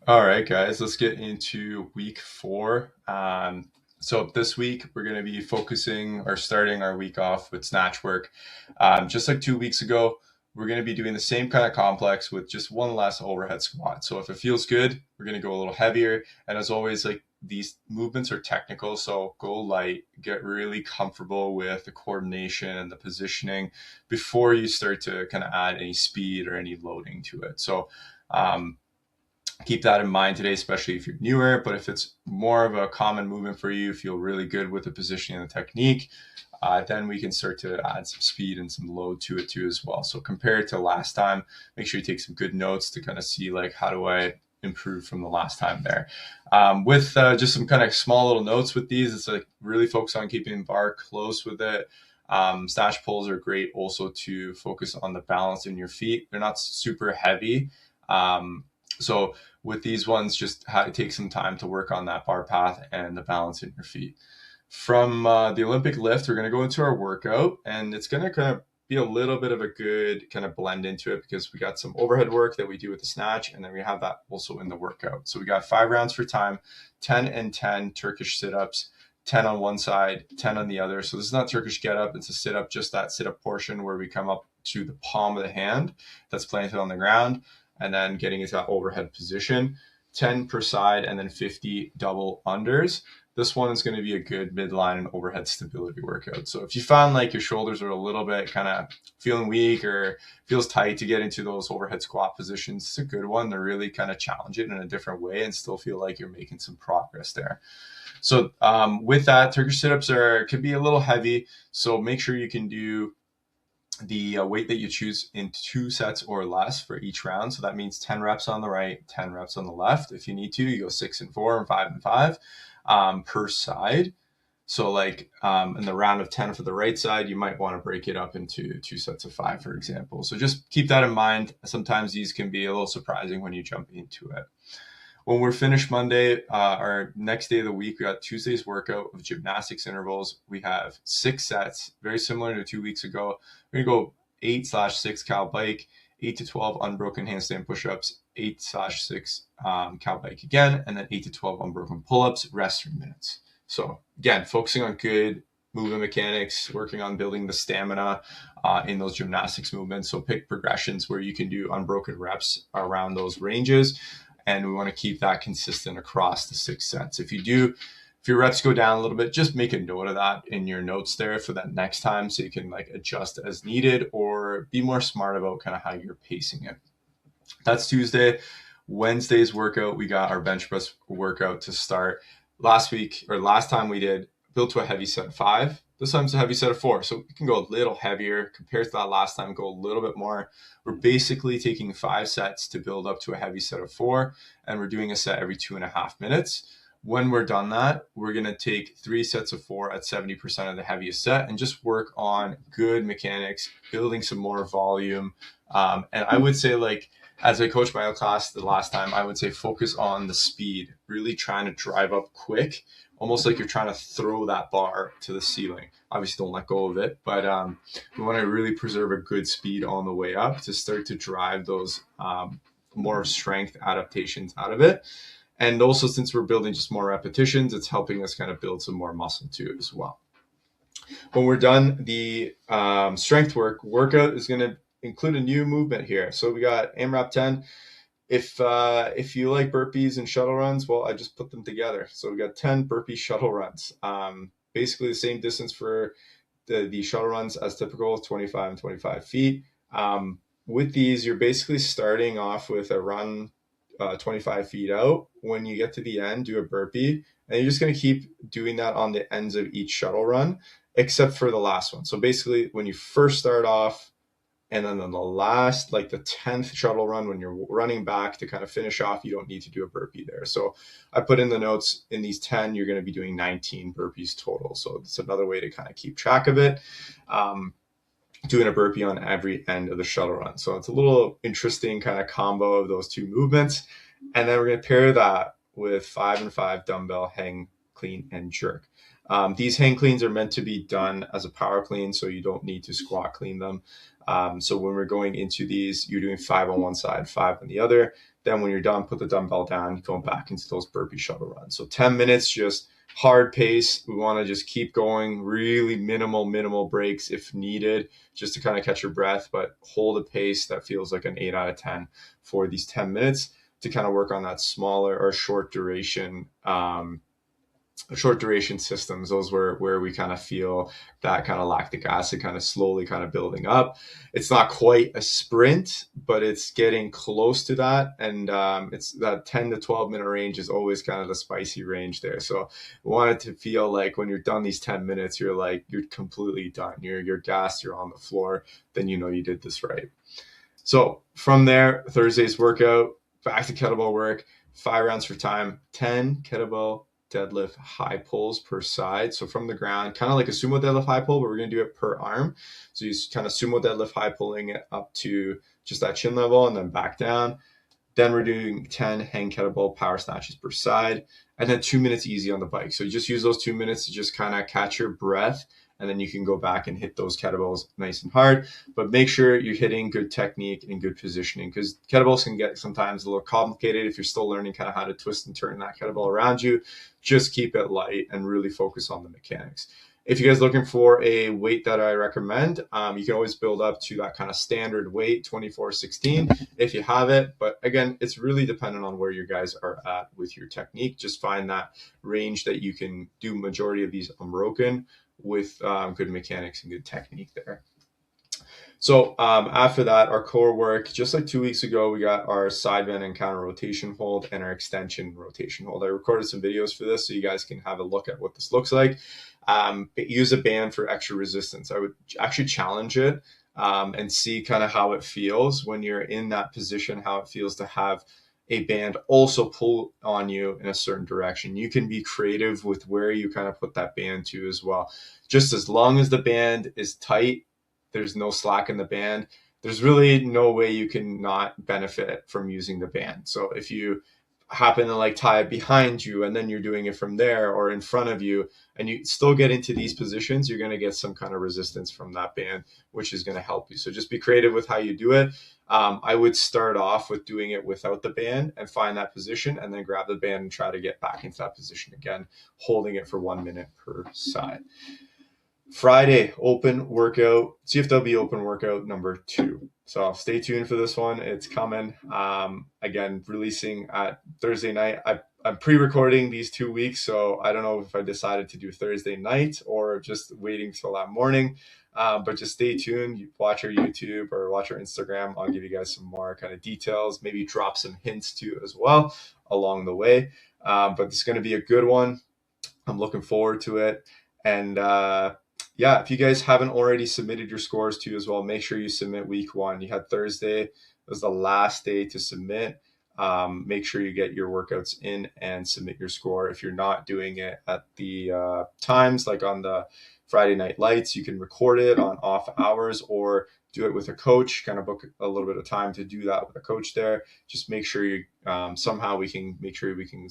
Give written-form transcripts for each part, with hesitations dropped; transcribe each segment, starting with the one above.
All right, guys, let's get into week 4. So this week we're going to be focusing or starting our week off with snatch work. Just like 2 weeks ago, we're going to be doing the same kind of complex with just one less overhead squat. So if it feels good, we're going to go a little heavier. And as always, like these movements are technical, so go light, get really comfortable with the coordination and the positioning before you start to kind of add any speed or any loading to it. So um, keep that in mind today, especially if you're newer. But if it's more of a common movement for you, feel really good with the positioning and the technique, then we can start to add some speed and some load to it too as well. So compared to last time, make sure you take some good notes to kind of see like how do I improve from the last time there. With just some kind of small little notes with these, it's like really focus on keeping the bar close with it. Snatch pulls are great also to focus on the balance in your feet. They're not super heavy. So with these ones, just take some time to work on that bar path and the balance in your feet. From the Olympic lift, we're going to go into our workout, and it's going to kind of be a little bit of a good kind of blend into it because we got some overhead work that we do with the snatch, and then we have that also in the workout. So we got 5 rounds for time, 10 and 10 Turkish sit-ups, 10 on one side, 10 on the other. So this is not Turkish get up, it's a sit up, just that sit up portion where we come up to the palm of the hand that's planted on the ground and then getting into that overhead position. 10 per side and then 50 double unders. This one is going to be a good midline and overhead stability workout. So if you find like your shoulders are a little bit kind of feeling weak or feels tight to get into those overhead squat positions, it's a good one to really kind of challenge it in a different way and still feel like you're making some progress there. So with that, Turkish sit-ups could be a little heavy. So make sure you can do the weight that you choose in 2 sets or less for each round. So that means 10 reps on the right, 10 reps on the left. If you need to, you go 6 and 4 and 5 and 5 per side. So like in the round of 10 for the right side, you might want to break it up into 2 sets of 5, for example. So just keep that in mind. Sometimes these can be a little surprising when you jump into it. When we're finished Monday, our next day of the week, we got Tuesday's workout of gymnastics intervals. We have 6 sets, very similar to 2 weeks ago. We're going to go 8/6 cal bike, 8 to 12 unbroken handstand push-ups, 8/6 cal bike again, and then 8 to 12 unbroken pull-ups, rest 3 minutes. So again, focusing on good movement mechanics, working on building the stamina in those gymnastics movements. So pick progressions where you can do unbroken reps around those ranges. And we want to keep that consistent across the 6 sets. If your reps go down a little bit, just make a note of that in your notes there for that next time so you can like adjust as needed or be more smart about kind of how you're pacing it. That's Tuesday. Wednesday's workout, we got our bench press workout to start. Last time we did build to a heavy set of 5. This time's a heavy set of 4. So we can go a little heavier compared to that last time, go a little bit more. We're basically taking 5 sets to build up to a heavy set of 4, and we're doing a set every 2.5 minutes. When we're done that, we're going to take 3 sets of 4 at 70% of the heaviest set and just work on good mechanics, building some more volume. And I would say like, as I coached my class the last time, I would say focus on the speed, really trying to drive up quick, almost like you're trying to throw that bar to the ceiling. Obviously, don't let go of it, but we want to really preserve a good speed on the way up to start to drive those more strength adaptations out of it. And also, since we're building just more repetitions, it's helping us kind of build some more muscle to it as well. When we're done, the strength workout is going to include a new movement here. So we got AMRAP 10. If you like burpees and shuttle runs, well, I just put them together. So we got 10 burpee shuttle runs. Basically the same distance for the shuttle runs as typical, 25 and 25 feet. With these, you're basically starting off with a run 25 feet out. When you get to the end, do a burpee, and you're just going to keep doing that on the ends of each shuttle run, except for the last one. So basically, when you first start off, and then on the last, like the 10th shuttle run, when you're running back to kind of finish off, you don't need to do a burpee there. So I put in the notes, in these 10, you're going to be doing 19 burpees total. So it's another way to kind of keep track of it. Doing a burpee on every end of the shuttle run. So it's a little interesting kind of combo of those two movements. And then we're going to pair that with 5 and 5 dumbbell hang, clean, and jerk. These hang cleans are meant to be done as a power clean, so you don't need to squat clean them. So when we're going into these, you're doing 5 on one side, 5 on the other. Then when you're done, put the dumbbell down, going back into those burpee shuttle runs. So 10 minutes, just hard pace. We want to just keep going, really minimal breaks if needed, just to kind of catch your breath, but hold a pace that feels like an 8 out of 10 for these 10 minutes to kind of work on that smaller or short duration systems. Those where we kind of feel that kind of lactic acid kind of slowly kind of building up. It's not quite a sprint, but it's getting close to that. And it's that 10 to 12 minute range is always kind of the spicy range there. So we want it to feel like when you're done these 10 minutes, you're completely done. You're gassed, you're on the floor, then you know you did this right. So from there, Thursday's workout, back to kettlebell work, 5 rounds for time, 10 kettlebell deadlift high pulls per side. So from the ground, kind of like a sumo deadlift high pull, but we're going to do it per arm. So you kind of sumo deadlift high pulling it up to just that chin level and then back down. Then we're doing 10 hang kettlebell power snatches per side, and then 2 minutes easy on the bike. So you just use those 2 minutes to just kind of catch your breath, and then you can go back and hit those kettlebells nice and hard. But make sure you're hitting good technique and good positioning, because kettlebells can get sometimes a little complicated if you're still learning kind of how to twist and turn that kettlebell around you. Just keep it light and really focus on the mechanics. If you guys are looking for a weight that I recommend, you can always build up to that kind of standard weight, 2416, if you have it. But again, it's really dependent on where you guys are at with your technique. Just find that range that you can do majority of these unbroken with good mechanics and good technique there. So after that, our core work, just like 2 weeks ago, we got our side bend and counter rotation hold and our extension rotation hold. I recorded some videos for this so you guys can have a look at what this looks like. Use a band for extra resistance. I would actually challenge it and see kind of how it feels when you're in that position, how it feels to have a band also pull on you in a certain direction. You can be creative with where you kind of put that band to as well. Just as long as the band is tight, there's no slack in the band, there's really no way you can not benefit from using the band. So if you happen to tie it behind you and then you're doing it from there or in front of you and you still get into these positions, you're going to get some kind of resistance from that band, which is going to help you. So just be creative with how you do it. I would start off with doing it without the band and find that position and then grab the band and try to get back into that position again, holding it for 1 minute per side. Friday, open workout, CFW open workout number 2. So stay tuned for this one. It's coming. Again, releasing at Thursday night. I'm pre-recording these 2 weeks, so I don't know if I decided to do Thursday night or just waiting till that morning. But just stay tuned. Watch our YouTube or watch our Instagram. I'll give you guys some more kind of details, maybe drop some hints too as well along the way. But it's going to be a good one. I'm looking forward to it. And yeah, if you guys haven't already submitted your scores too as well, make sure you submit week 1. You had Thursday. It was the last day to submit. Make sure you get your workouts in and submit your score. If you're not doing it at the times, like on the Friday night lights, you can record it on off hours or do it with a coach, kind of book a little bit of time to do that with a coach there. Just make sure you somehow we can make sure we can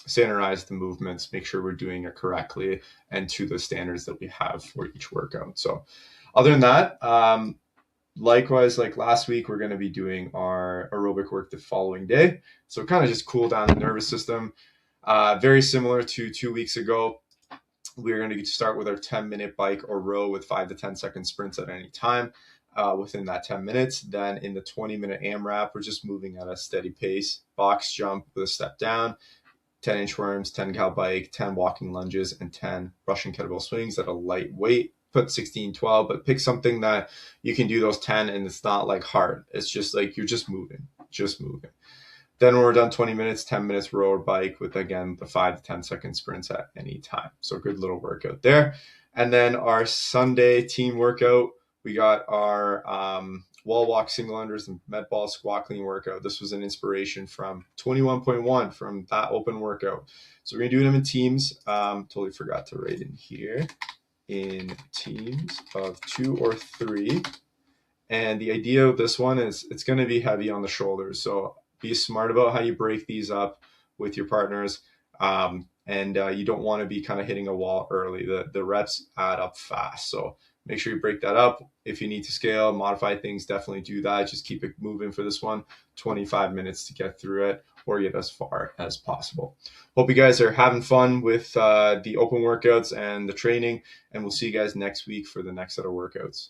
standardize the movements, make sure we're doing it correctly and to the standards that we have for each workout. So other than that, likewise, like last week, we're going to be doing our aerobic work the following day. So kind of just cool down the nervous system. Very similar to 2 weeks ago. We're going to start with our 10-minute bike or row with 5 to 10 second sprints at any time within that 10 minutes. Then in the 20-minute AMRAP, we're just moving at a steady pace, box jump with a step down, 10 inchworms, 10 cow bike, 10 walking lunges, and 10 Russian kettlebell swings at a light weight. Put 16, 12, but pick something that you can do those 10 and it's not hard. It's just you're just moving. Then when we're done 20 minutes, 10 minutes row or bike with, again, the 5 to 10 second sprints at any time. So good little workout there. And then our Sunday team workout, we got our wall walk, single unders, and med ball squat clean workout. This was an inspiration from 21.1 from that open workout. So we're going to do them in teams. Totally forgot to write in here. In teams of 2 or 3. And the idea of this one is it's going to be heavy on the shoulders. So be smart about how you break these up with your partners. And you don't want to be kind of hitting a wall early. The reps add up fast. So make sure you break that up. If you need to scale, modify things, definitely do that. Just keep it moving for this one. 25 minutes to get through it or get as far as possible. Hope you guys are having fun with the open workouts and the training, and we'll see you guys next week for the next set of workouts.